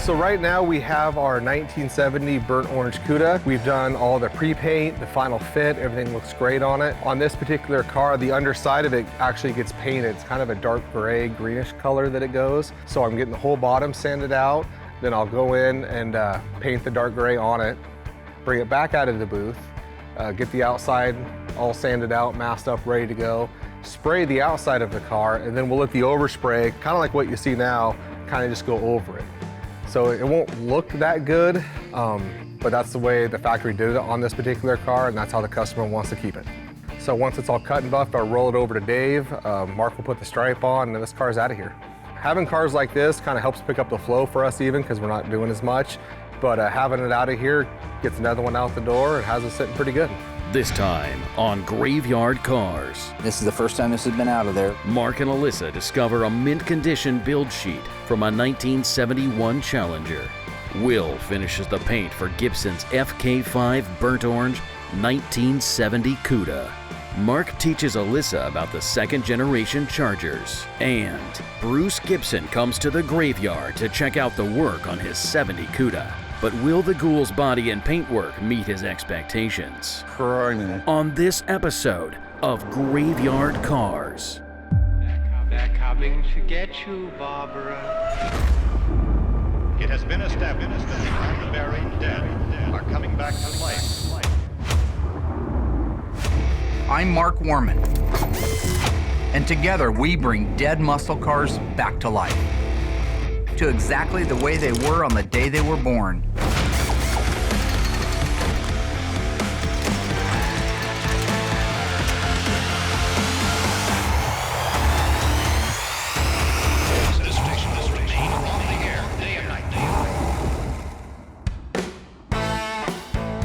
So right now we have our 1970 burnt orange Cuda. We've done all the pre-paint, the final fit, everything looks great on it. On this particular car, the underside of it actually gets painted. It's kind of a dark gray, greenish color that it goes. So I'm getting the whole bottom sanded out, then I'll go in and paint the dark gray on it, bring it back out of the booth, get the outside all sanded out, masked up, ready to go, spray the outside of the car, and then we'll let the overspray, kind of like what you see now, kind of just go over it. So it won't look that good, but that's the way the factory did it on this particular car, and that's how the customer wants to keep it. So once it's all cut and buffed, I'll roll it over to Dave. Mark will put the stripe on, and then this car's out of here. Having cars like this kind of helps pick up the flow for us even, because we're not doing as much, but having it out of here gets another one out the door and has it sitting pretty good. This time on Graveyard Carz. This is the first time this has been out of there. Mark and Allysa discover a mint condition build sheet from a 1971 Challenger. Will finishes the paint for Gibson's FK5 burnt orange 1970 Cuda. Mark teaches Allysa about the second generation Chargers. And Bruce Gibson comes to the graveyard to check out the work on his 70 Cuda. But will the ghoul's body and paintwork meet his expectations? Crying. On this episode of Graveyard Carz. They're coming to get you, Barbara. It has been established that the buried dead are coming back to life. I'm Mark Worman, and together we bring dead muscle cars back to life, to exactly the way they were on the day they were born. This station has remained on the air day and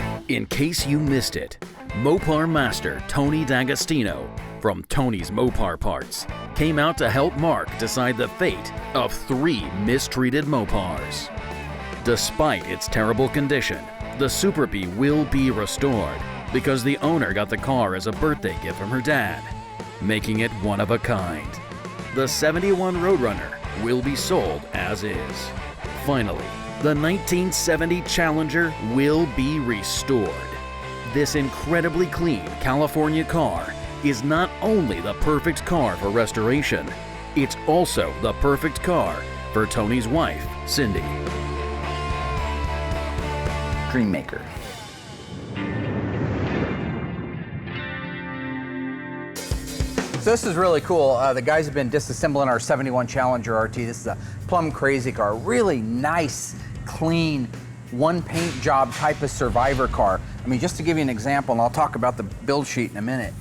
night. In case you missed it, Mopar master Tony D'Agostino from Tony's Mopar Parts came out to help Mark decide the fate of 3 mistreated Mopars. Despite its terrible condition, the Super Bee will be restored because the owner got the car as a birthday gift from her dad, making it one of a kind. The 71 Roadrunner will be sold as is. Finally, the 1970 Challenger will be restored. This incredibly clean California car is not only the perfect car for restoration, it's also the perfect car for Tony's wife, Cindy. Dreammaker. So this is really cool. The guys have been disassembling our 71 Challenger RT. This is a plum crazy car. Really nice, clean, one paint job type of survivor car. I mean, just to give you an example, and I'll talk about the build sheet in a minute.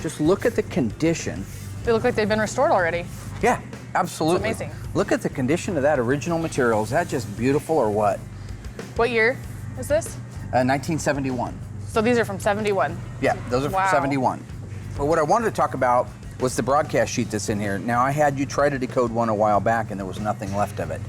Just look at the condition. They look like they've been restored already. Yeah, absolutely. It's amazing. Look at the condition of that original material. Is that just beautiful or what? What year is this? 1971. So these are from 71. Yeah, those are Wow. from 71. But what I wanted to talk about was the broadcast sheet that's in here. Now, I had you try to decode one a while back, and there was nothing left of it.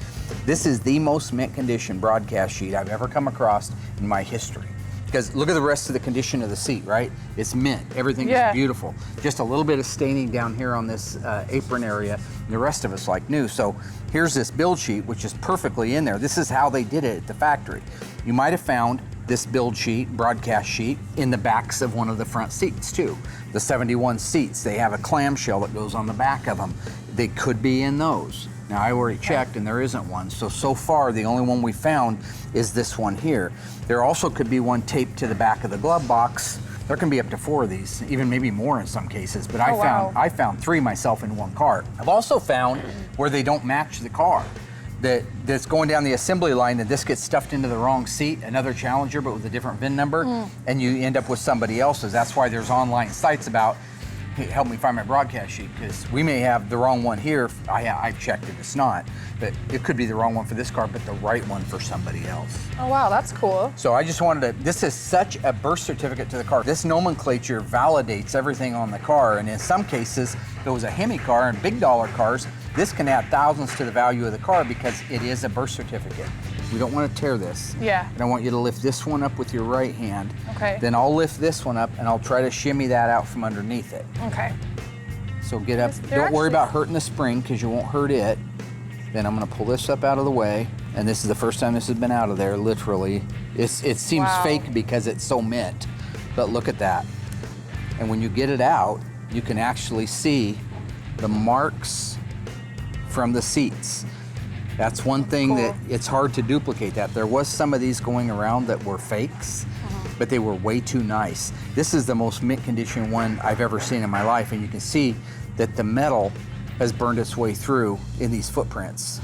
This is the most mint condition broadcast sheet I've ever come across in my history. Because look at the rest of the condition of the seat, right? It's mint. Everything is beautiful. Just a little bit of staining down here on this apron area. And the rest of it's like new. So here's this build sheet, which is perfectly in there. This is how they did it at the factory. You might have found this build sheet, broadcast sheet, in the backs of one of the front seats too. The 71 seats, they have a clamshell that goes on the back of them. They could be in those. Now, I already checked and there isn't one. So far, the only one we found is this one here. There also could be one taped to the back of the glove box. There can be up to 4 of these, even maybe more in some cases, but I found 3 myself in one car. I've also found where they don't match the car. That's going down the assembly line, that this gets stuffed into the wrong seat, another Challenger but with a different VIN number, and you end up with somebody else's. That's why there's online sites about, hey, help me find my broadcast sheet, because we may have the wrong one here. I've checked it, it's not. But it could be the wrong one for this car, but the right one for somebody else. Oh wow, that's cool. So I just wanted to, this is such a birth certificate to the car. This nomenclature validates everything on the car, and in some cases, if it was a Hemi car and big dollar cars, this can add thousands to the value of the car because it is a birth certificate. We don't want to tear this. Yeah. And I want you to lift this one up with your right hand. Okay. Then I'll lift this one up and I'll try to shimmy that out from underneath it. Okay. So get up. Don't worry about hurting the spring because you won't hurt it. Then I'm going to pull this up out of the way. And this is the first time this has been out of there, literally. It seems Wow. fake because it's so mint, but look at that. And when you get it out, you can actually see the marks from the seats. That's one thing that it's hard to duplicate that. There was some of these going around that were fakes, but they were way too nice. This is the most mint condition one I've ever seen in my life, and you can see that the metal has burned its way through in these footprints.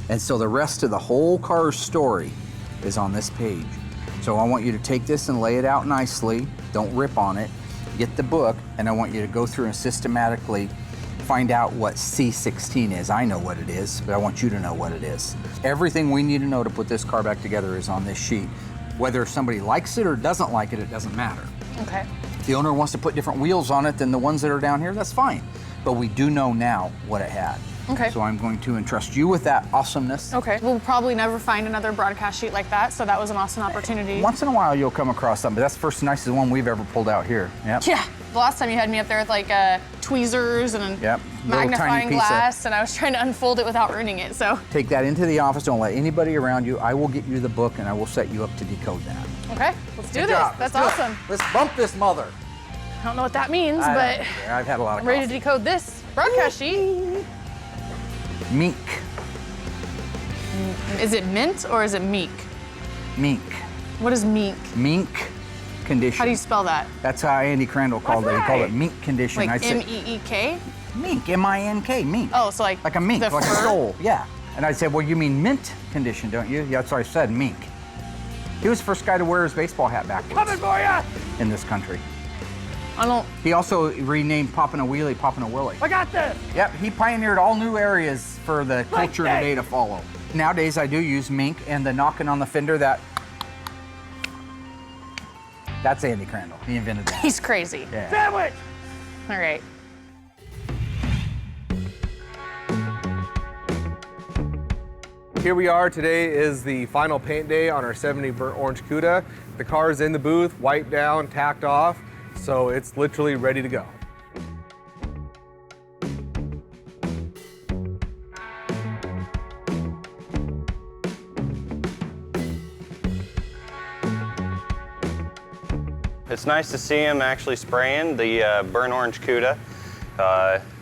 And so the rest of the whole Carz story is on this page. So I want you to take this and lay it out nicely. Don't rip on it. Get the book, and I want you to go through and systematically find out what C16 is. I know what it is, but I want you to know what it is. Everything we need to know to put this car back together is on this sheet. Whether somebody likes it or doesn't like it, it doesn't matter. Okay. If the owner wants to put different wheels on it than the ones that are down here, that's fine. But we do know now what it had. Okay. So I'm going to entrust you with that awesomeness. Okay. We'll probably never find another broadcast sheet like that, so that was an awesome opportunity. Once in a while you'll come across something, but that's the first nicest one we've ever pulled out here. Yep. Yeah. The last time you had me up there with like tweezers and Yep. Little tiny magnifying piece of- glass, and I was trying to unfold it without ruining it, so. Take that into the office, don't let anybody around you. I will get you the book and I will set you up to decode that. Okay, let's do Good this. job. That's Let's do it. awesome. Let's bump this mother. I don't know what that means, I but don't care. I've had a lot of I'm ready to coffee. decode this broadcast sheet. Mink. Is it mint or is it meek? Mink. What is meek? Mink condition. How do you spell that? That's how Andy Crandall called it. He called it mink condition. Like I'd say M-E-E-K? mink, M-I-N-K, mink. Oh, so like Like a mink, the like fur? a sole, yeah. And I said, well, you mean mint condition, don't you? Yeah, that's what I said, mink. He was the first guy to wear his baseball hat backwards. Coming for ya! In this country. I don't. He also renamed Poppin' a Wheelie, Poppin' a Willie. I got this. Yep, he pioneered all new areas for the culture that. today to follow. Nowadays, I do use mink and the knocking on the fender, that's Andy Crandall. He invented that. He's crazy. Yeah. Sandwich. All right. Here we are. Today is the final paint day on our 70 burnt orange Cuda. The car is in the booth, wiped down, tacked off, so it's literally ready to go. It's nice to see him actually spraying the burnt orange Cuda.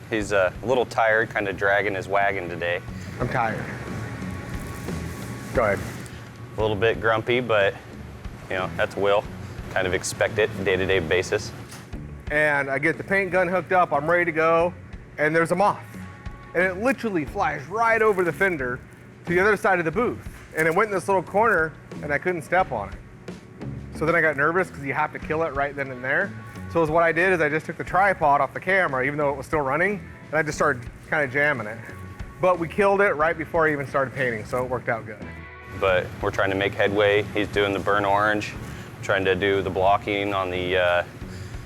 He's a little tired, kind of dragging his wagon today. I'm tired. Go ahead. A little bit grumpy, but you know, that's Will. Kind of expect it day-to-day basis. And I get the paint gun hooked up, I'm ready to go, and there's a moth. And it literally flies right over the fender to the other side of the booth. And it went in this little corner, and I couldn't step on it. So then I got nervous because you have to kill it right then and there. So what I did is I just took the tripod off the camera, even though it was still running, and I just started kind of jamming it. But we killed it right before I even started painting, so it worked out good. But we're trying to make headway. He's doing the burnt orange, trying to do the blocking on the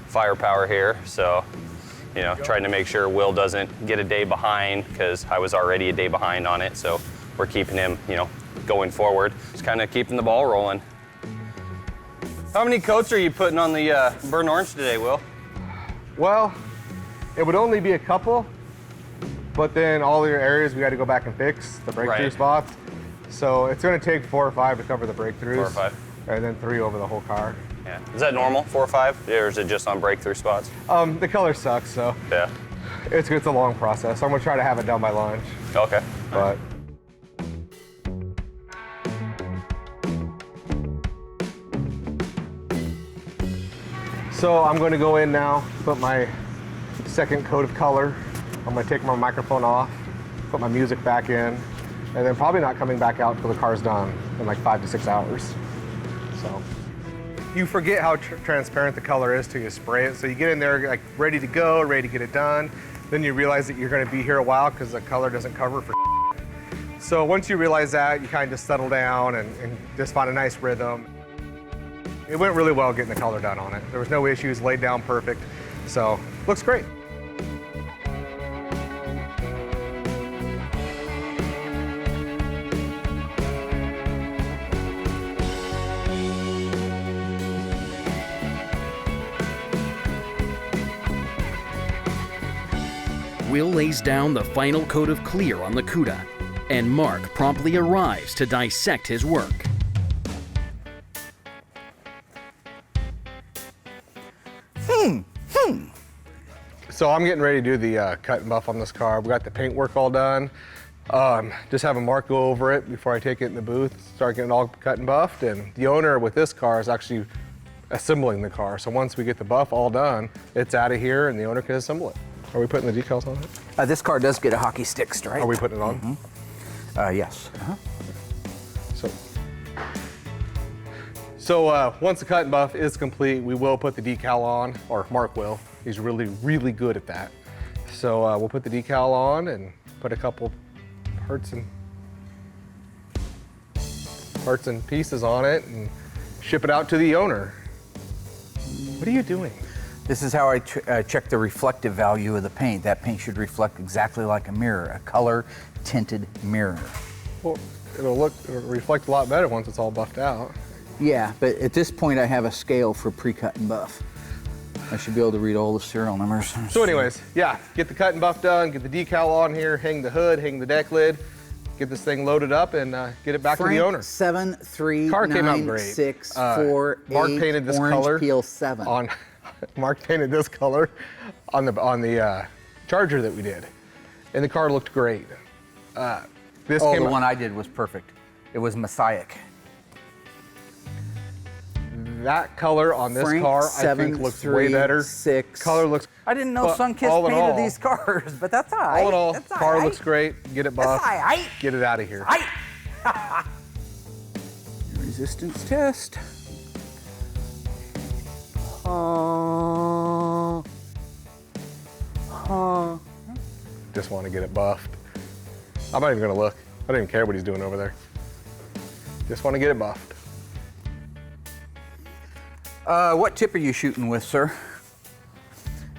firepower here. So, you know, trying to make sure Will doesn't get a day behind, because I was already a day behind on it. So we're keeping him, you know, going forward. Just kind of keeping the ball rolling. How many coats are you putting on the burnt orange today, Will? Well, it would only be a couple, but then all your areas we got to go back and fix the breakthrough Right. spots. So it's going to take 4 or 5 to cover the breakthroughs. 4 or 5. And then 3 over the whole car. Yeah. Is that normal, 4 or 5? Or is it just on breakthrough spots? The color sucks, so Yeah. it's a long process. I'm going to try to have it done by lunch, Okay. but so I'm going to go in now, put my second coat of color. I'm going to take my microphone off, put my music back in, and then probably not coming back out until the car's done in like 5 to 6 hours. So you forget how transparent the color is till you spray it. So you get in there like ready to go, ready to get it done. Then you realize that you're going to be here a while because the color doesn't cover for. So once you realize that, you kind of just settle down and just find a nice rhythm. It went really well getting the color done on it. There was no issues, laid down perfect. So looks great. Will lays down the final coat of clear on the Cuda. and Mark promptly arrives to dissect his work. So I'm getting ready to do the cut and buff on this car. We got the paint work all done. Just having Mark go over it before I take it in the booth, start getting it all cut and buffed. And the owner with this car is actually assembling the car. So once we get the buff all done, it's out of here and the owner can assemble it. Are we putting the decals on it? This car does get a hockey stick stripe. Are we putting it on? Yes. So once the cut and buff is complete, we will put the decal on, or Mark will. He's really, really good at that. So we'll put the decal on and put a couple parts and pieces on it and ship it out to the owner. What are you doing? This is how I check the reflective value of the paint. That paint should reflect exactly like a mirror, a color tinted mirror. Well, it'll reflect a lot better once it's all buffed out. Yeah, but at this point I have a scale for pre-cut and buff. I should be able to read all the serial numbers. So anyways, yeah, get the cut and buff done, get the decal on here, hang the hood, hang the deck lid, get this thing loaded up and get it back to the owner. 73964 Mark painted this color peel 7. on Mark painted this color on the Charger that we did, and the car looked great. The one I did was perfect. It was Messiah-ic. That color on this car, I think, looks way better. Color looks. I didn't know Sunkist painted these cars, but that's all right. All in all, that's car right. looks great. Get it buffed. That's all right. Get it out of here. Resistance test. Just want to get it buffed. I'm not even gonna look. I don't even care what he's doing over there. Just want to get it buffed. What tip are you shooting with, sir?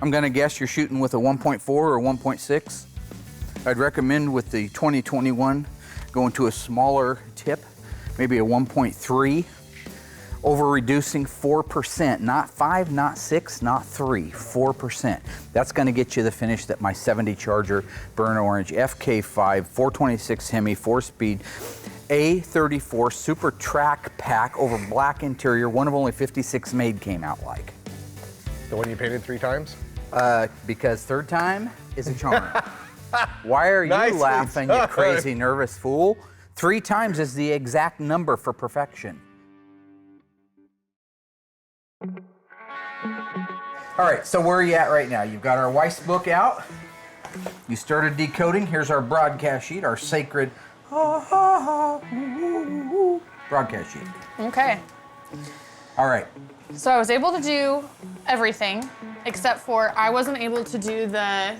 I'm gonna guess you're shooting with a 1.4 or 1.6. I'd recommend with the 2021 going to a smaller tip, maybe a 1.3. Over reducing 4%, not 5, not 6, not 3, 4%. That's gonna get you the finish that my 70 Charger Burnt Orange FK5 426 Hemi 4-speed A34 Super Track Pack over black interior, one of only 56 made, came out like. The one you painted 3 times? Because third time is a charm. Why are you Nicely laughing, done. you crazy nervous fool? 3 times is the exact number for perfection. All right, so where are you at right now? You've got our Weiss book out. You started decoding. Here's our broadcast sheet, our sacred broadcast sheet. Okay. All right. So I was able to do everything except for I wasn't able to do the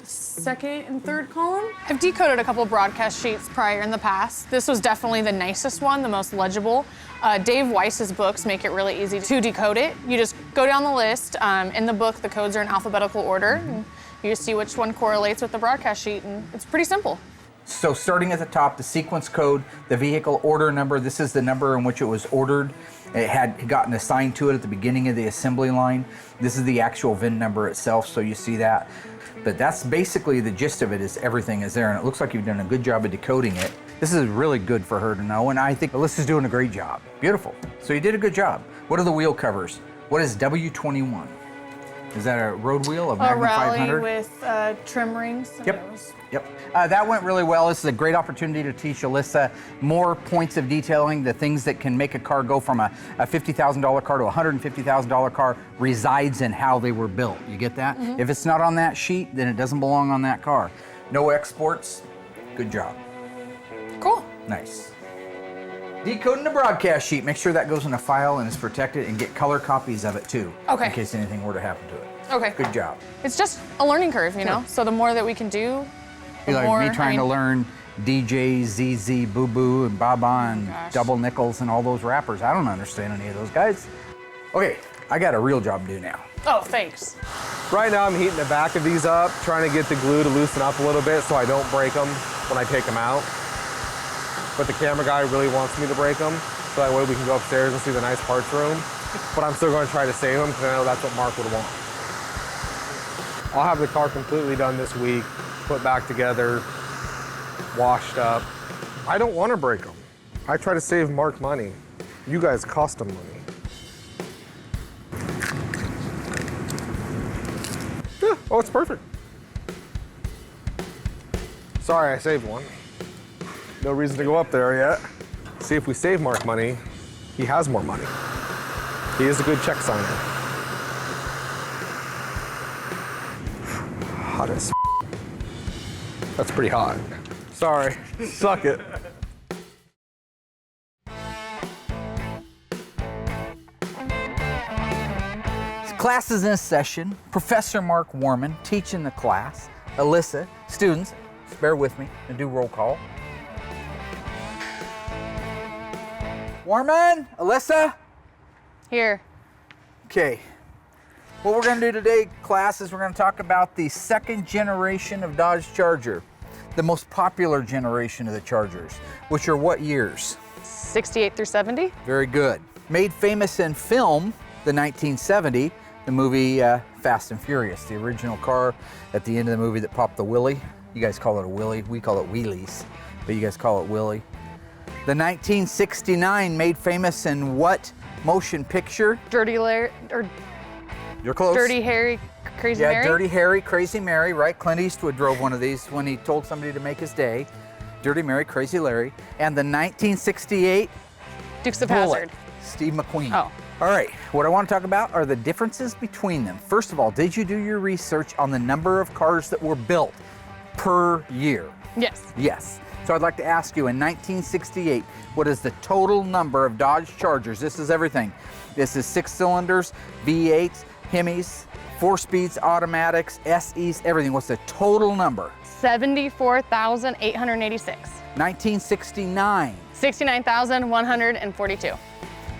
second and third column. I've decoded a couple broadcast sheets prior in the past. This was definitely the nicest one, the most legible. Dave Weiss's books make it really easy to decode it. You just go down the list. In the book, the codes are in alphabetical order. And you just see which one correlates with the broadcast sheet, and it's pretty simple. So starting at the top, the sequence code, the vehicle order number, this is the number in which it was ordered. It had gotten assigned to it at the beginning of the assembly line. This is the actual VIN number itself, so you see that. But that's basically the gist of it, is everything is there, and it looks like you've done a good job of decoding it. This is really good for her to know, and I think Alyssa's doing a great job. Beautiful. So you did a good job. What are the wheel covers? What is W21? Is that a road wheel, a Magnum 500? A rally with trim rings. Yep. Yep. That went really well. This is a great opportunity to teach Allysa more points of detailing. The things that can make a car go from a $50,000 car to a $150,000 car resides in how they were built. You get that? Mm-hmm. If it's not on that sheet, then it doesn't belong on that car. No exports. Good job. Cool. Nice. Decoding the broadcast sheet. Make sure that goes in a file and is protected, and get color copies of it too. Okay. In case anything were to happen to it. Okay. Good job. It's just a learning curve, you know? So the more that we can do, Be like me trying to learn DJ, ZZ, Boo Boo, and Baba, and Double Nickels, and all those rappers. I don't understand any of those guys. Okay, I got a real job to do now. Oh, thanks. Right now I'm heating the back of these up, trying to get the glue to loosen up a little bit so I don't break them when I take them out. But the camera guy really wants me to break them, so that way we can go upstairs and see the nice parts room. But I'm still going to try to save them because I know that's what Mark would want. I'll have the car completely done this week, put back together, washed up. I don't want to break them. I try to save Mark money. You guys cost him money. Yeah, oh, it's perfect. Sorry, I saved one. No reason to go up there yet. See, if we save Mark money, he has more money. He is a good check signer. Hot as That's pretty hot. Sorry, suck it. Class is in session. Professor Mark Worman teaching the class. Allysa, students, bear with me and do roll call. Worman, Allysa. Here. Okay. What we're going to do today, class, is we're going to talk about the second generation of Dodge Charger, the most popular generation of the Chargers, which are what years? 68 through 70. Very good. Made famous in film, the 1970, the movie Fast and Furious, the original car at the end of the movie that popped the wheelie. You guys call it a wheelie, we call it wheelies, but you guys call it wheelie. The 1969 made famous in what motion picture? Dirty Larry, or You're close. Dirty Harry, Crazy Mary. Yeah, Dirty Harry, Crazy Mary, right? Clint Eastwood drove one of these when he told somebody to make his day. Dirty Mary, Crazy Larry. And the 1968 Dukes of Bullet, Hazzard. Steve McQueen. Oh. All right, what I want to talk about are the differences between them. First of all, did you do your research on the number of cars that were built per year? Yes. Yes. So I'd like to ask you, in 1968, what is the total number of Dodge Chargers? This is everything. This is 6 cylinders, V8s, Hemis, 4-speeds, automatics, SEs, everything. What's the total number? 74,886. 1969. 69,142.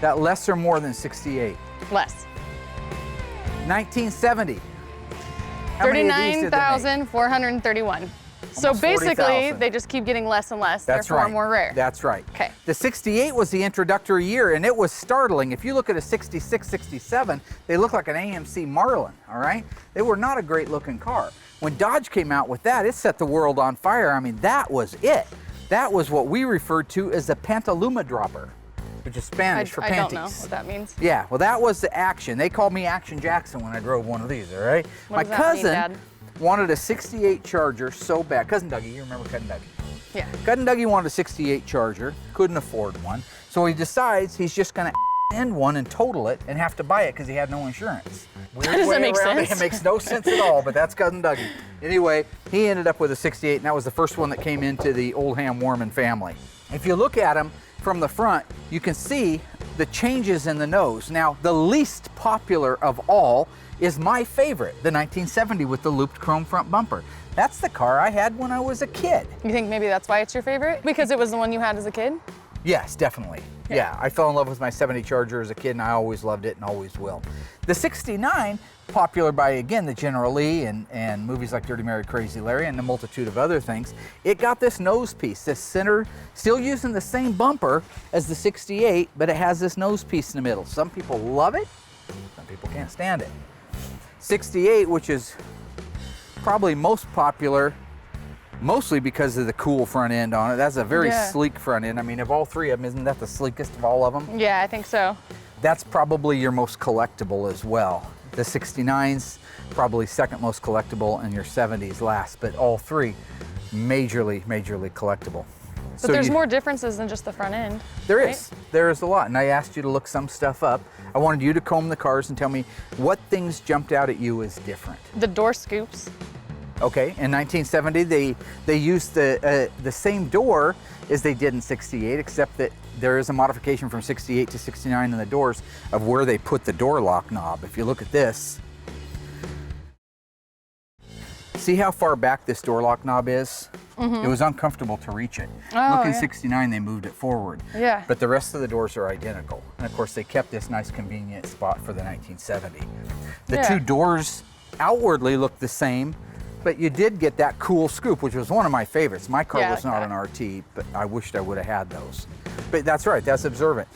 That less or more than 68? Less. 1970. How many of these did they make? 39,431. So Almost basically, 40,000. they just keep getting less and less. That's therefore right. more rare. That's right. Okay. The 68 was the introductory year, and it was startling. If you look at a 66, 67, they look like an AMC Marlin, all right? They were not a great looking car. When Dodge came out with that, it set the world on fire. I mean, that was it. That was what we referred to as the Pantaluma dropper, which is Spanish for panties. I don't know what that means. Yeah, well, that was the Action. They called me Action Jackson when I drove one of these, all right? What My does that mean, cousin Dad? wanted a 68 Charger so bad. Cousin Dougie, you remember Cousin Dougie? Yeah. Cousin Dougie wanted a 68 Charger, couldn't afford one, so he decides he's just gonna end one and total it and have to buy it because he had no insurance. Weird Does way that make around it. sense? It makes no sense at all, but that's Cousin Dougie. Anyway, he ended up with a 68, and that was the first one that came into the Oldham Worman family. If you look at him from the front, you can see the changes in the nose. Now, the least popular of all is my favorite, the 1970 with the looped chrome front bumper. That's the car I had when I was a kid. You think maybe that's why it's your favorite? Because it was the one you had as a kid? Yes, definitely. Yeah, I fell in love with my 70 Charger as a kid, and I always loved it and always will. The 69, popular by, again, the General Lee and movies like Dirty Mary, Crazy Larry, and a multitude of other things, it got this nose piece, this center, still using the same bumper as the 68, but it has this nose piece in the middle. Some people love it, some people can't stand it. 68, which is probably most popular, mostly because of the cool front end on it. That's a very sleek front end. I mean, of all three of them, isn't that the sleekest of all of them? Yeah, I think so. That's probably your most collectible as well. The 69's probably second most collectible, and your 70's last, but all three majorly collectible. But there's more differences than just the front end. There right? is. There is a lot, and I asked you to look some stuff up. I wanted you to comb the cars and tell me what things jumped out at you as different. The door scoops. Okay, in 1970, they used the same door as they did in 68, except that there is a modification from 68 to 69 in the doors of where they put the door lock knob. If you look at this, see how far back this door lock knob is? It was uncomfortable to reach it. Oh, Look in yeah. 69, they moved it forward. Yeah. But the rest of the doors are identical. And of course, they kept this nice convenient spot for the 1970. The Yeah. two doors outwardly look the same, but you did get that cool scoop, which was one of my favorites. My car Yeah, was like not that. an RT, but I wished I would have had those. But that's right, that's observant.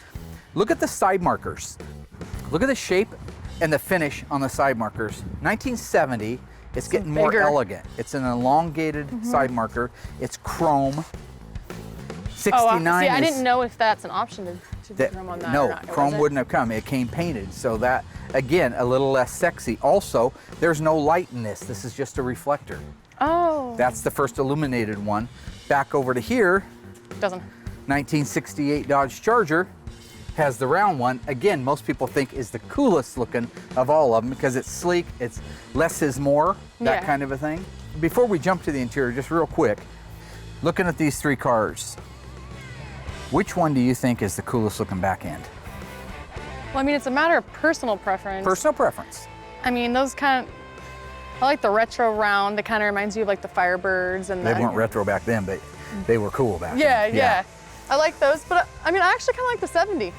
Look at the side markers. Look at the shape and the finish on the side markers. 1970 It's getting more bigger. elegant. It's an elongated side marker. It's chrome. 69 see, I is- didn't know if that's an option to do chrome on that no, or not. chrome wouldn't have come. It came painted, so that, again, a little less sexy. Also, there's no light in this. This is just a reflector. Oh. That's the first illuminated one. Back over to here, Doesn't. 1968 Dodge Charger has the round one. Again, most people think is the coolest looking of all of them because it's sleek, it's less is more, that Yeah. kind of a thing. Before we jump to the interior, just real quick, looking at these three cars, which one do you think is the coolest looking back end? Well, I mean, it's a matter of personal preference. Personal preference. I mean, those kind of, I like the retro round. It kind of reminds you of like the Firebirds and They the. weren't retro back then, but they were cool back Yeah, then. yeah. I like those, but I mean, I actually kind of like the 70.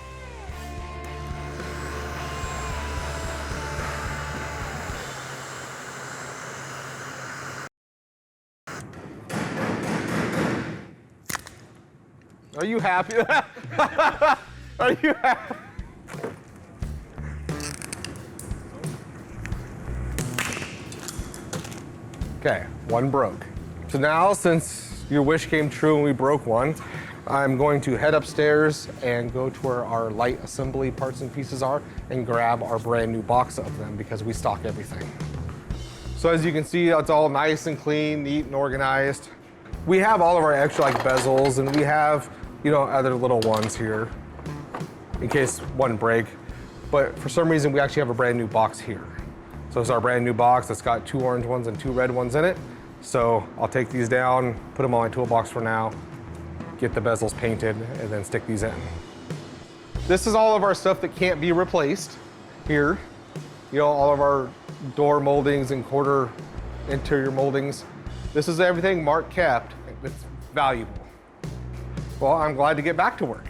Are you happy? Are you happy? Okay, one broke. So now, since your wish came true and we broke one, I'm going to head upstairs and go to where our light assembly parts and pieces are and grab our brand new box of them because we stock everything. So as you can see, it's all nice and clean, neat and organized. We have all of our extra like bezels and we have, you know, other little ones here in case one break. But for some reason, we actually have a brand new box here. So it's our brand new box that's got 2 orange ones and 2 red ones in it. So I'll take these down, put them on my toolbox for now, get the bezels painted, and then stick these in. This is all of our stuff that can't be replaced here. You know, all of our door moldings and quarter interior moldings. This is everything Mark kept that's valuable. Well, I'm glad to get back to work.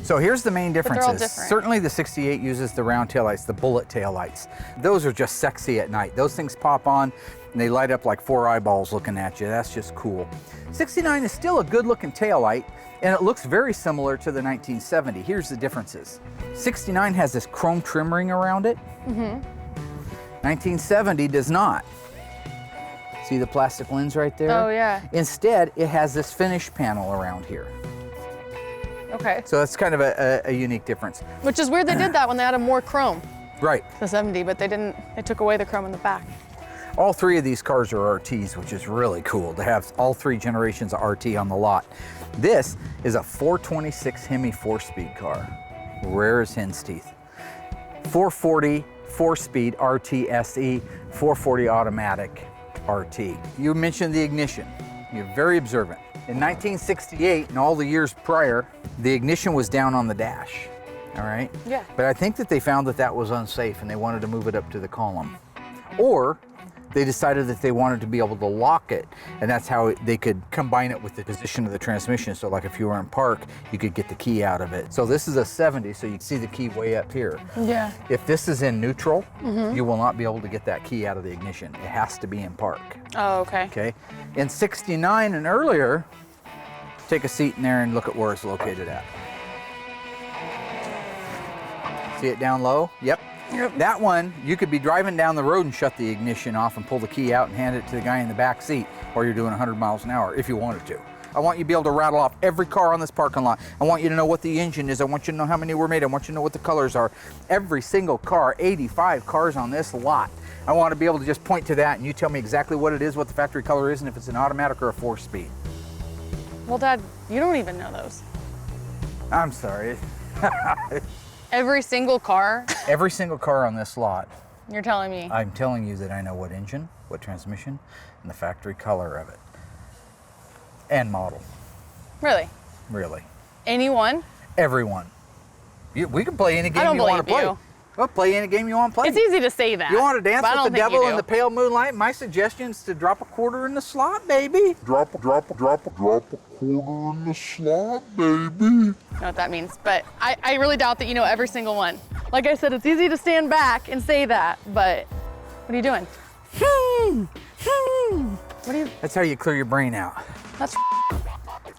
So here's the main they're all differences. different. Certainly the 68 uses the round taillights, the bullet taillights. Those are just sexy at night. Those things pop on and they light up like 4 eyeballs looking at you. That's just cool. 69 is still a good looking taillight and it looks very similar to the 1970. Here's the differences. 69 has this chrome trim ring around it. 1970 does not. See the plastic lens right there? Oh, yeah. Instead, it has this finish panel around here. Okay. So that's kind of a unique difference. Which is weird they did that when they added more chrome, Right. the 70, but they didn't, they took away the chrome in the back. All 3 of these cars are RTs, which is really cool to have all 3 generations of RT on the lot. This is a 426 Hemi 4-speed car, rare as hen's teeth. 440 4-speed RT SE, 440 automatic RT. You mentioned the ignition. You're very observant. In 1968 and all the years prior, the ignition was down on the dash, all right? Yeah. But I think that they found that that was unsafe and they wanted to move it up to the column. Or they decided that they wanted to be able to lock it, and that's how they could combine it with the position of the transmission. So like if you were in park, you could get the key out of it. So this is a 70, so you can see the key way up here. Yeah. If this is in neutral, you will not be able to get that key out of the ignition. It has to be in park, Oh, okay. okay? In 69 and earlier, take a seat in there and look at where it's located at. See it down low? Yep. That one, you could be driving down the road and shut the ignition off and pull the key out and hand it to the guy in the back seat, or you're doing 100 miles an hour if you wanted to. I want you to be able to rattle off every car on this parking lot. I want you to know what the engine is. I want you to know how many were made. I want you to know what the colors are. Every single car, 85 cars on this lot. I want to be able to just point to that and you tell me exactly what it is, what the factory color is, and if it's an automatic or a 4-speed. Well, Dad, you don't even know those. I'm sorry. Every single car, Every single car on this lot, you're telling me. I'm telling you that I know what engine, what transmission, and the factory color of it. And model, Really? really. Anyone? Everyone. We can play any I game don't you want to believe play. you. Well, play any game you want to play. It's easy to say that. You want to dance but I with don't the think you devil do. in the pale moonlight? My suggestion is to drop a quarter in the slot, baby. Drop a quarter in the slot, baby. I know what that means, but I really doubt that you know every single one. Like I said, it's easy to stand back and say that, but what are you doing? What are you? That's how you clear your brain out. That's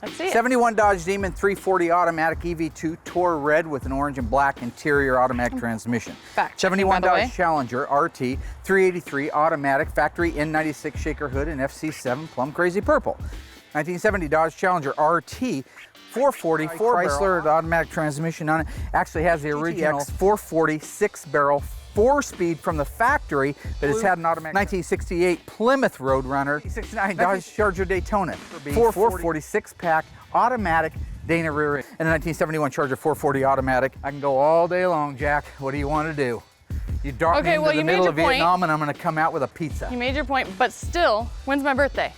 Let's see it. 71 Dodge Demon 340 automatic EV2 Tour Red with an orange and black interior automatic transmission. Fact. 71 by the way. Dodge Challenger RT 383 automatic factory N96 shaker hood and FC7 plum crazy purple. 1970 Dodge Challenger RT 440 Chrysler automatic transmission on it. Actually has the original 440 6-barrel 4-speed from the factory, but it's had an automatic 1968 Plymouth Roadrunner, 69 Dodge Charger Daytona, 440 6-pack automatic Dana rear end, and a 1971 Charger 440 automatic. I can go all day long, Jack. What do you want to do? You dart me into the middle of Vietnam and I'm going to come out with a pizza. You made your point, but still, when's my birthday?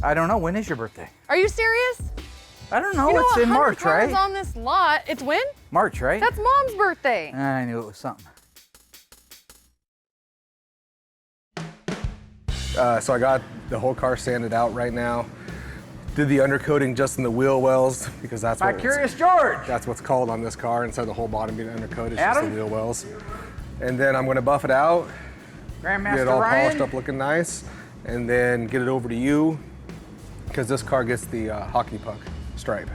I don't know. When is your birthday? Are you serious? I don't know. You know, It's in March, cars right? on this lot. It's when? March, right? That's Mom's birthday. I knew it was something. So I got the whole car sanded out right now. Did the undercoating just in the wheel wells because that's My what Curious George. that's what's called on this car. Instead of the whole bottom being undercoated, it's Adam? just the wheel wells. And then I'm going to buff it out, Grandmaster get it all Ryan. polished up, looking nice, and then get it over to you because this car gets the hockey puck stripe.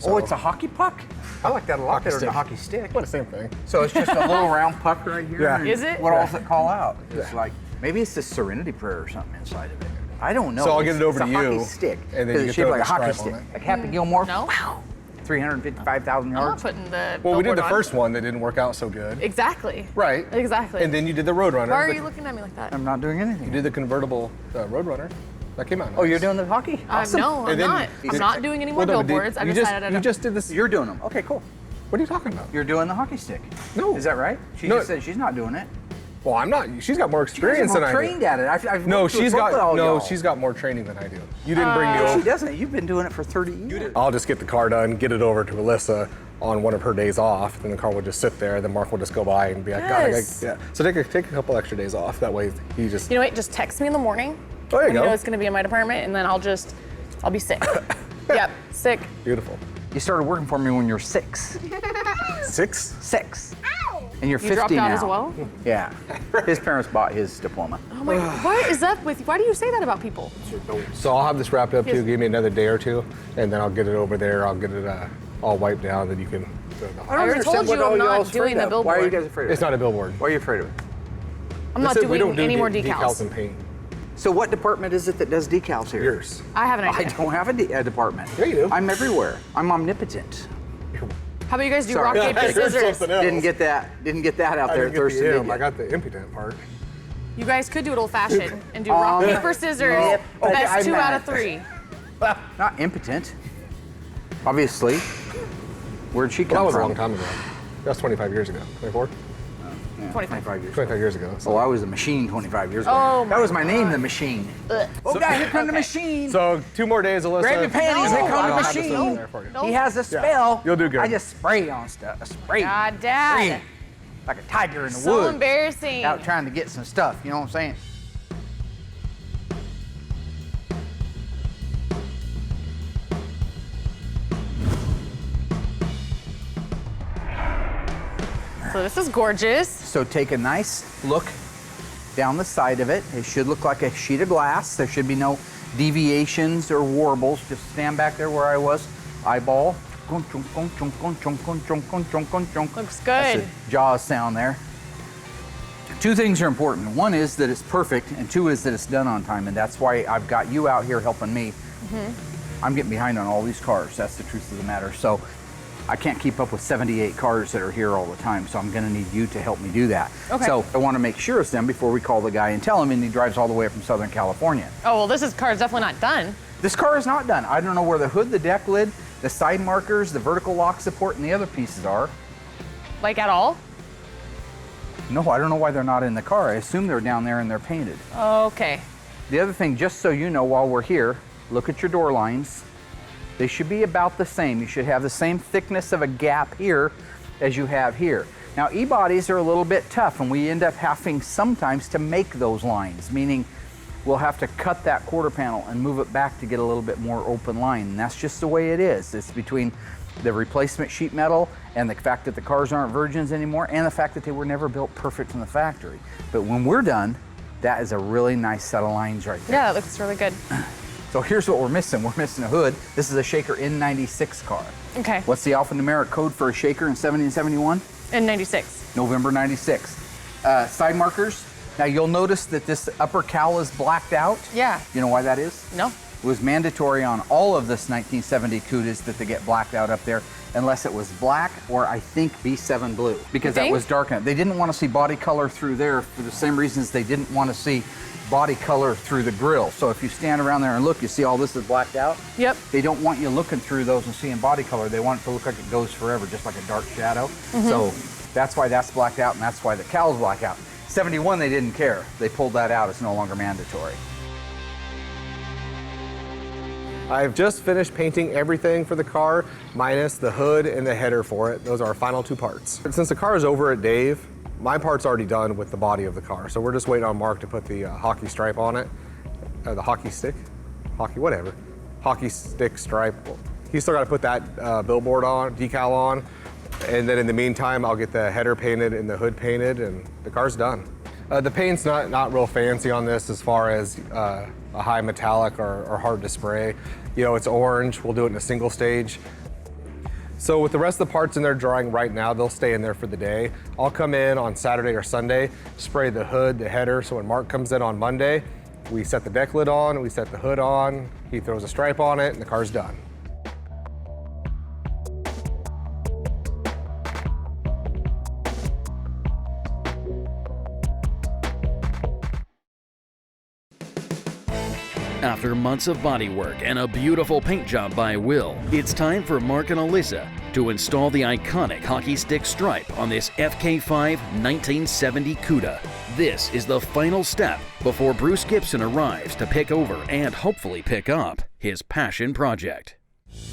Oh, it's a hockey puck? I like that a lot better than a stick. hockey stick. Well, the same thing. So it's just a little round puck right here? Yeah. and Is it? What all does it call out? It's like, maybe it's the Serenity Prayer or something inside of it. I don't know. So I'll get it over it's to a you, hockey stick. and then 'Cause you it's get shaped the like a hockey stripe stick. on it. Like Happy Gilmore. No. Wow. 355,000 I'm not yards. putting the Well, we did billboard the on. first one that didn't work out so good. Exactly. Right. Exactly. And then you did the Roadrunner. Why are but you looking at me like that? I'm not doing anything. You did the convertible Roadrunner. That came out nice. Oh, you're doing the hockey? Awesome. No, I'm And then- not. I'm not doing any more Well, no, but billboards. I you decided you just did this. You're doing them. Okay, cool. What are you talking about? You're doing the hockey stick. No. Is that right? She No. just said she's not doing it. Well, I'm not. She's got more experience She's than I do. trained at it. I've No, worked with she's both of all got y'all. she's got more training than I do. You didn't bring me She over. doesn't. You've been doing it for 30 years. I'll just get the car done, get it over to Allysa on one of her days off, then the car will just sit there. Then Mark will just go by and be like, Yes. God, yeah. So take a couple extra days off. That way he just. You know what? Just text me in the morning. Oh, there you when go. You know it's going to be in my department, and then I'll be sick. Yep, sick. Beautiful. You started working for me when you were 6. 6? 6. And you're 50 You dropped out now. as well? Yeah. His parents bought his diploma. Oh my God. What is that with you? Why do you say that about people? So I'll have this wrapped up Yes. too. Give me another day or two, and then I'll get it over there. I'll get it all wiped down. Then you can. I already told you I'm not doing the billboard. Why are you guys afraid of it? It's not a billboard. Why are you afraid of it? I'm not This is- we don't doing do any more decals decals. and paint. So what department is it that does decals here? Yours. I have an I idea. don't have a department. Yeah, you do. I'm everywhere. I'm omnipotent. How about you guys do Sorry. rock, paper, Here's scissors? something else. Didn't get that out I there didn't at get Thurston, the did M. you? I got the impotent part. You guys could do it old-fashioned and do rock, paper, scissors. Yep. Okay, Best I'm 2 mad. out of 3. Not impotent. Obviously. Where'd she Well, come that was a from? long time ago. That was 25 years ago. 24? 25. 25 years ago. Oh, I was a machine 25 years ago. Oh, that was my name, the machine. Oh, God, here come the machine. So 2 more days, Alyssa. Grab your panties, No. here come I the don't have this machine. over there for you. He has a spell. You'll do good. I just spray on stuff. I spray. God, Spray. Dad. Like a tiger in the So woods. embarrassing. Out trying to get some stuff, you know what I'm saying? So this is gorgeous. So take a nice look down the side of it. It should look like a sheet of glass. There should be no deviations or warbles. Just stand back there where I was. Eyeball. Looks That's good. the Jaws sound there. 2 things are important. One is that it's perfect, and 2 is that it's done on time, and that's why I've got you out here helping me. I'm getting behind on all these cars. That's the truth of the matter. So I can't keep up with 78 cars that are here all the time, so I'm gonna need you to help me do that. Okay. So I wanna make sure it's done before we call the guy and tell him, and he drives all the way from Southern California. Oh, well, this car's definitely not done. This car is not done. I don't know where the hood, the deck lid, the side markers, the vertical lock support, and the other pieces are. Like at all? No, I don't know why they're not in the car. I assume they're down there and they're painted. Okay. The other thing, just so you know while we're here, look at your door lines. They should be about the same. You should have the same thickness of a gap here as you have here. Now, E-bodies are a little bit tough, and we end up having sometimes to make those lines, meaning we'll have to cut that quarter panel and move it back to get a little bit more open line. And that's just the way it is. It's between the replacement sheet metal and the fact that the cars aren't virgins anymore and the fact that they were never built perfect from the factory. But when we're done, that is a really nice set of lines right there. Yeah, that looks really good. So here's what we're missing. We're missing a hood. This is a Shaker N96 car. Okay. What's the alphanumeric code for a Shaker in 70 and 71? N96. November 96. Side markers. Now you'll notice that this upper cowl is blacked out. Yeah. You know why that is? No. It was mandatory on all of this 1970 Cudas that they get blacked out up there, unless it was black or I think B7 blue, because that was dark enough. They didn't want to see body color through there for the same reasons they didn't want to see body color through the grill. So if you stand around there and look, you see all this is blacked out? Yep. They don't want you looking through those and seeing body color. They want it to look like it goes forever, just like a dark shadow. So that's why that's blacked out, and that's why the cowl's blacked out. 71, they didn't care. They pulled that out. It's no longer mandatory. I've just finished painting everything for the car, minus the hood and the header for it. Those are our final two parts. Since the car is over at Dave, my part's already done with the body of the car. So we're just waiting on Mark to put the hockey stripe on it. The hockey stick? Whatever. Hockey stick stripe. He's still got to put that billboard on, decal on. And then in the meantime, I'll get the header painted and the hood painted, and the car's done. The paint's not real fancy on this as far as a high metallic or hard to spray. You know, it's orange. We'll do it in a single stage. So with the rest of the parts in there drying right now, they'll stay in there for the day. I'll come in on Saturday or Sunday, spray the hood, the header, so when Mark comes in on Monday, we set the deck lid on, we set the hood on, he throws a stripe on it, and the car's done. After months of bodywork and a beautiful paint job by Will, it's time for Mark and Allysa to install the iconic hockey stick stripe on this FK5 1970 Cuda. This is the final step before Bruce Gibson arrives to pick over and hopefully pick up his passion project.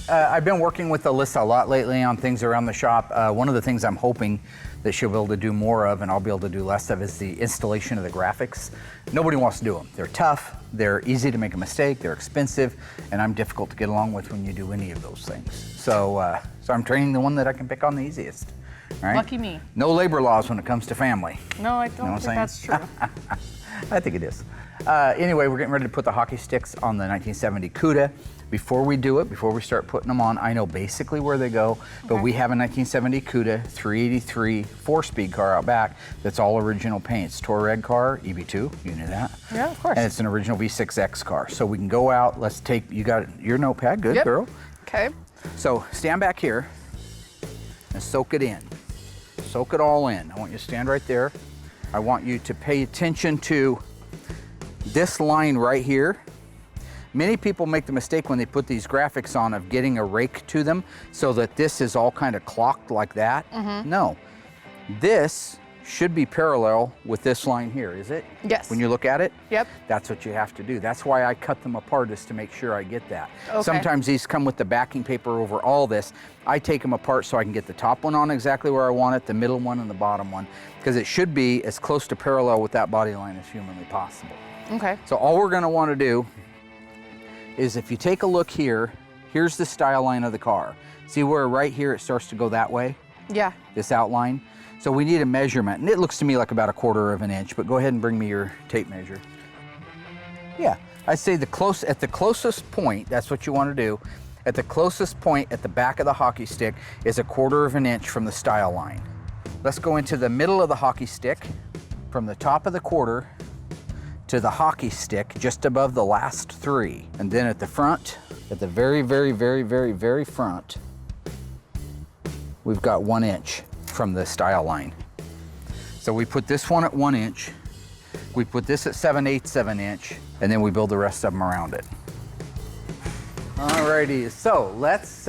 I've been working with Allysa a lot lately on things around the shop. One of the things I'm hoping that she'll be able to do more of and I'll be able to do less of is the installation of the graphics. Nobody wants to do them. They're tough, they're easy to make a mistake, they're expensive, and I'm difficult to get along with when you do any of those things. So I'm training the one that I can pick on the easiest. Right? Lucky me. No labor laws when it comes to family. No, I don't think that's true. I think it is. Anyway, we're getting ready to put the hockey sticks on the 1970 Cuda. Before we do it, before we start putting them on, I know basically where they go, but we have a 1970 Cuda 383 4-speed car out back that's all original paint. It's Touareg car, EB2, you knew that. Yeah, of course. And it's an original V6X car. So we can go out, let's take, you got your notepad, good girl. Okay. So stand back here and soak it in. Soak it all in. I want you to stand right there. I want you to pay attention to this line right here. Many people make the mistake when they put these graphics on of getting a rake to them so that this is all kind of clocked like that. No, this should be parallel with this line here, is it? Yes. When you look at it? Yep. That's what you have to do. That's why I cut them apart, is to make sure I get that. Okay. Sometimes these come with the backing paper over all this. I take them apart so I can get the top one on exactly where I want it, the middle one and the bottom one, because it should be as close to parallel with that body line as humanly possible. Okay. So all we're gonna wanna do is, if you take a look here, here's the style line of the car. See where right here it starts to go that way? Yeah. This outline. So we need a measurement, and it looks to me like about 1/4 of an inch, but go ahead and bring me your tape measure. Yeah, I'd say at the closest point, that's what you want to do. At the closest point at the back of the hockey stick is 1/4 of an inch from the style line. Let's go into the middle of the hockey stick, from the top of the quarter to the hockey stick, just above the last 3. And then at the front, at the very, very, very, very, very front, we've got 1 inch from the style line. So we put this one at 1 inch, we put this at 7/8 of an inch, and then we build the rest of them around it. Alrighty, so let's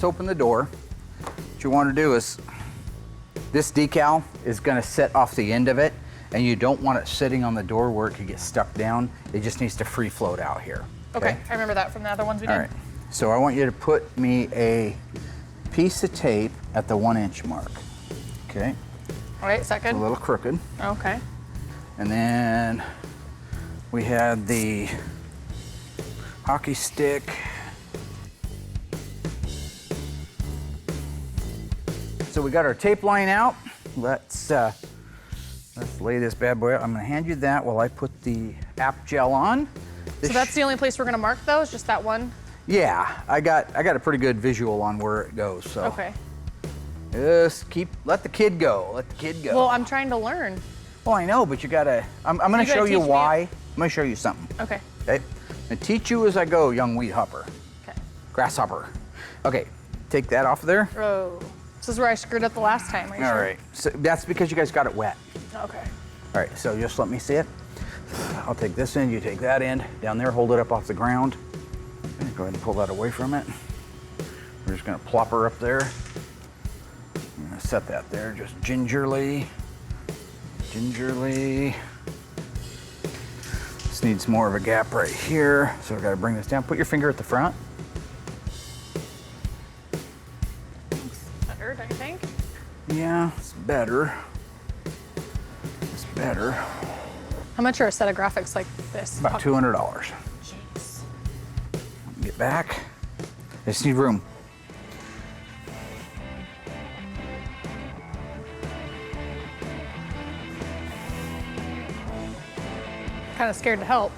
open the door. What you want to do is, this decal is going to sit off the end of it, and you don't want it sitting on the door where it could get stuck down. It just needs to free float out here. Okay, I remember that from the other ones we did. All right, so I want you to put me a piece of tape at the 1 inch mark. Okay. All right, is that good? It's a little crooked. Okay. And then we had the hockey stick. So we got our tape line out. Let's Let's lay this bad boy out. I'm gonna hand you that while I put the app gel on. So that's the only place we're gonna mark though, is just that one? Yeah, I got a pretty good visual on where it goes, so. Okay. Just let the kid go, let the kid go. Well, I'm trying to learn. Well, I know, but you gotta, I'm gonna You gotta show you teach me. why. I'm gonna show you something, Okay. okay? I'm gonna teach you as I go, young weed hopper. Okay. Grasshopper. Okay, take that off of there. Oh, this is where I screwed up the last time. Are you All sure? right, so that's because you guys got it wet. Okay. All right, so just let me see it. I'll take this end, you take that end. Down there, hold it up off the ground. Okay, go ahead and pull that away from it. We're just gonna plop her up there. I'm gonna set that there just gingerly. Gingerly. This needs more of a gap right here, so we gotta bring this down. Put your finger at the front. Better, don't you think? Yeah, it's better. It's better. How much are a set of graphics like this? About $200. Jeez. Get back. I just need room. Kind of scared to help.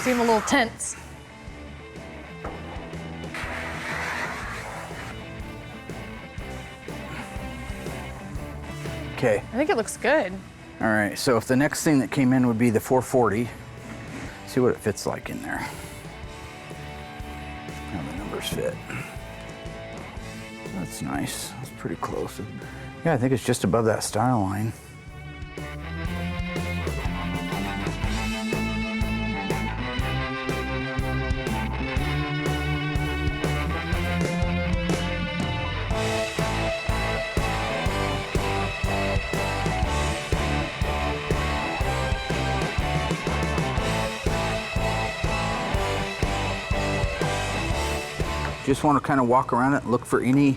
Seem a little tense. Okay. I think it looks good. All right, so if the next thing that came in would be the 440, see what it fits like in there. How the numbers fit. That's nice, that's pretty close. Yeah, I think it's just above that style line. Just want to kind of walk around it and look for any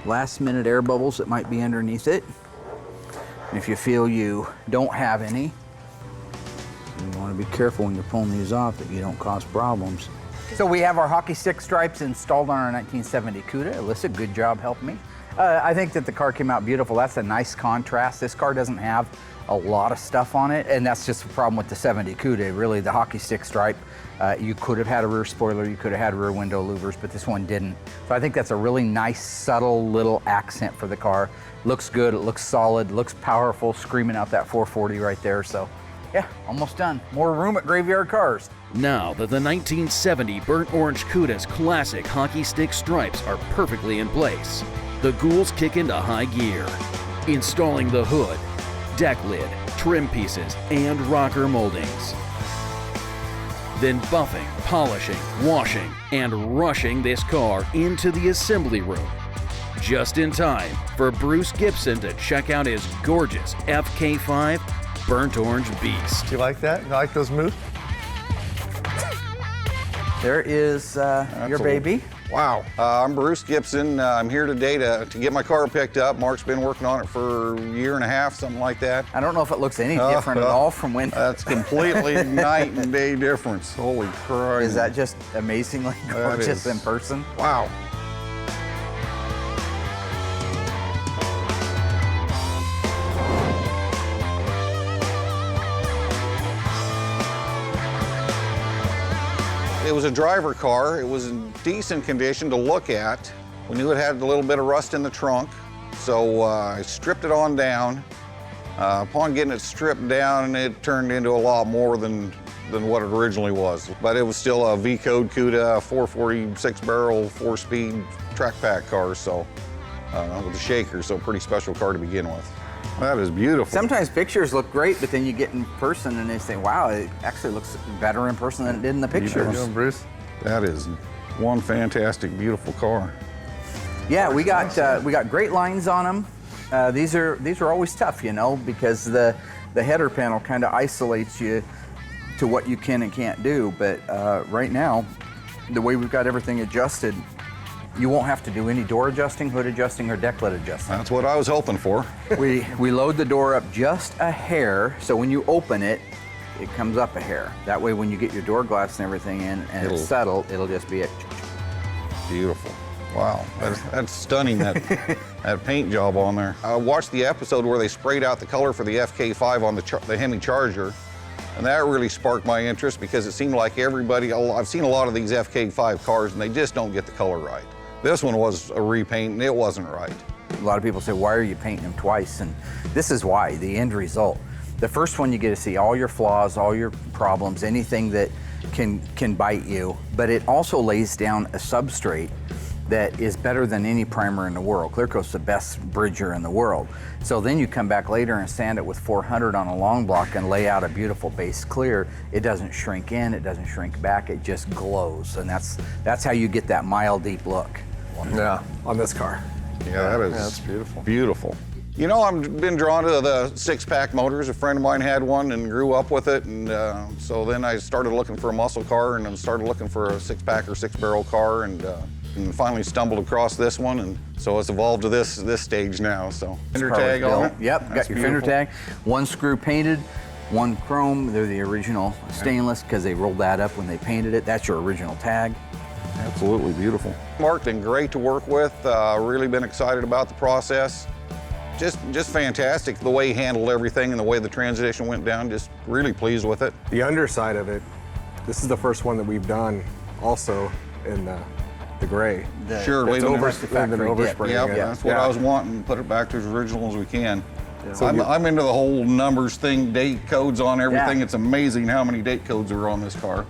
last minute air bubbles that might be underneath it. And if you feel you don't have any, you want to be careful when you're pulling these off that you don't cause problems. So we have our hockey stick stripes installed on our 1970 Cuda. Allysa, good job helping me. I think that the car came out beautiful. That's a nice contrast. This car doesn't have a lot of stuff on it, and that's just the problem with the 70 Cuda. Really, the hockey stick stripe, you could have had a rear spoiler, you could have had rear window louvers, but this one didn't. So I think that's a really nice, subtle little accent for the car. Looks good, it looks solid, looks powerful, screaming out that 440 right there. So yeah, almost done. More room at Graveyard Cars. Now that the 1970 burnt orange Cuda's classic hockey stick stripes are perfectly in place, the ghouls kick into high gear, installing the hood, deck lid, trim pieces, and rocker moldings. Then buffing, polishing, washing, and rushing this car into the assembly room. Just in time for Bruce Gibson to check out his gorgeous FK5 burnt orange beast. Do you like that? You like those moves? There is your baby. Wow. I'm Bruce Gibson. I'm here today to get my car picked up. Mark's been working on it for a year and a half, something like that. I don't know if it looks any different at all from when. That's completely night and day difference. Holy Christ. Is that just amazingly gorgeous in person? Wow. It was a driver car. It was in decent condition to look at. We knew it had a little bit of rust in the trunk, so I stripped it on down. Upon getting it stripped down, it turned into a lot more than what it originally was. But it was still a V-code Cuda, 446 barrel, 4-speed track pack car, so with a shaker, so a pretty special car to begin with. That is beautiful. Sometimes pictures look great, but then you get in person and they say, wow, it actually looks better in person than it did in the pictures. You doing, Bruce? That is one fantastic, beautiful car. Yeah, we got great lines on them. These are always tough, you know, because the header panel kind of isolates you to what you can and can't do. But right now, the way we've got everything adjusted, you won't have to do any door adjusting, hood adjusting, or deck lid adjusting. That's what I was hoping for. We load the door up just a hair, so when you open it, it comes up a hair. That way when you get your door glass and everything in and it's settled, it'll just be it. Beautiful. Wow, that's stunning, that paint job on there. I watched the episode where they sprayed out the color for the FK5 on the Hemi Charger, and that really sparked my interest because it seemed like everybody, I've seen a lot of these FK5 cars and they just don't get the color right. This one was a repaint and it wasn't right. A lot of people say, why are you painting them twice? And this is why, the end result. The first one you get to see all your flaws, all your problems, anything that can bite you, but it also lays down a substrate that is better than any primer in the world. Clear Coat's the best bridger in the world. So then you come back later and sand it with 400 on a long block and lay out a beautiful base clear. It doesn't shrink in, it doesn't shrink back, it just glows. And that's how you get that mile deep look. Yeah, on this car. Yeah, that's beautiful. Beautiful. You know, I've been drawn to the six-pack motors. A friend of mine had one and grew up with it, and so then I started looking for a muscle car and then started looking for a six-pack or six-barrel car, and finally stumbled across this one, and so it's evolved to this stage now. So fender tag on it. Yep, got your fender tag. One screw painted, one chrome. They're the original stainless because they rolled that up when they painted it. That's your original tag. Absolutely beautiful. Mark's been great to work with. Really been excited about the process. Just fantastic the way he handled everything and the way the transition went down. Just really pleased with it. The underside of it, this is the first one that we've done also in the gray. Sure, leave leaving it overspray. Yeah, that's what I was wanting, put it back to as original as we can. Yeah. So I'm into the whole numbers thing, date codes on everything. Yeah. It's amazing how many date codes are on this car.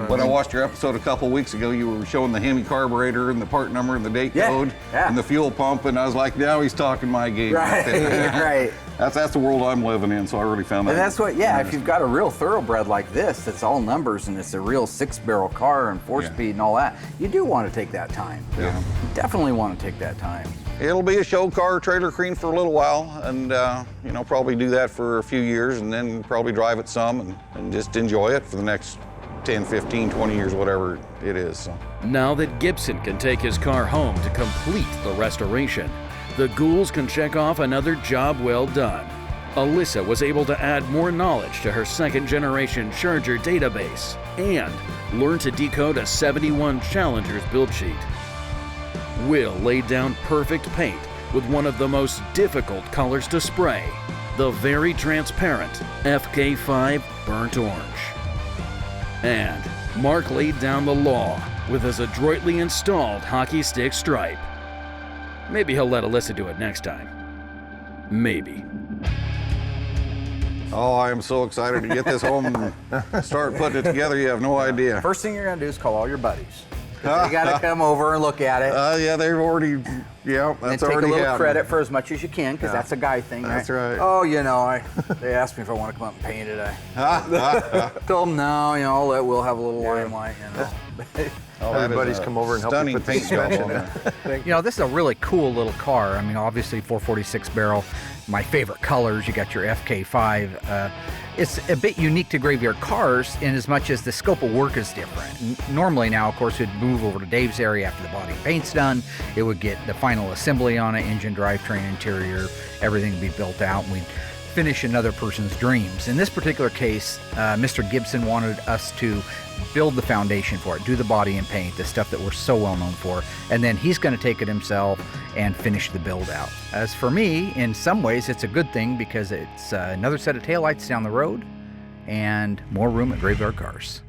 When I watched your episode a couple weeks ago, you were showing the Hemi carburetor and the part number and the date code and the fuel pump, and I was like, now he's talking my game. Right, right. That's the world I'm living in, so I really found that. And that's what, if you've got a real thoroughbred like this, that's all numbers and it's a real six-barrel car and four-speed and all that, you do want to take that time. Yeah. You definitely want to take that time. It'll be a show car, trailer queen for a little while, and probably do that for a few years, and then probably drive it some and just enjoy it for the next 10, 15, 20 years, whatever it is. So. Now that Gibson can take his car home to complete the restoration, the ghouls can check off another job well done. Allysa was able to add more knowledge to her second-generation Charger database and learn to decode a 71 Challenger's build sheet. Will laid down perfect paint with one of the most difficult colors to spray, the very transparent FK5 Burnt Orange. And Mark laid down the law with his adroitly installed hockey stick stripe. Maybe he'll let Allysa do it next time. Maybe. Oh, I am so excited to get this home and start putting it together. You have no idea. First thing you're gonna do is call all your buddies. They gotta come over and look at it. Yeah, they've already, that's and already take a little happened. credit for as much as you can, because that's a guy thing, right? That's right. Oh, they asked me if I want to come up and paint it. I told them no, I'll let Will have a little limelight, Everybody's come over and helped me put the suspension in. This is a really cool little car. I mean, obviously 446 barrel, my favorite colors. You got your FK5. It's a bit unique to Graveyard Cars in as much as the scope of work is different. Normally now, of course, we'd move over to Dave's area after the body and paint's done. It would get the final assembly on it, engine, drivetrain, interior, everything would be built out, and we'd finish another person's dreams. In this particular case, Mr. Gibson wanted us to build the foundation for it, do the body and paint, the stuff that we're so well known for, and then he's going to take it himself and finish the build out. As for me, in some ways it's a good thing because it's another set of taillights down the road and more room at Graveyard Cars.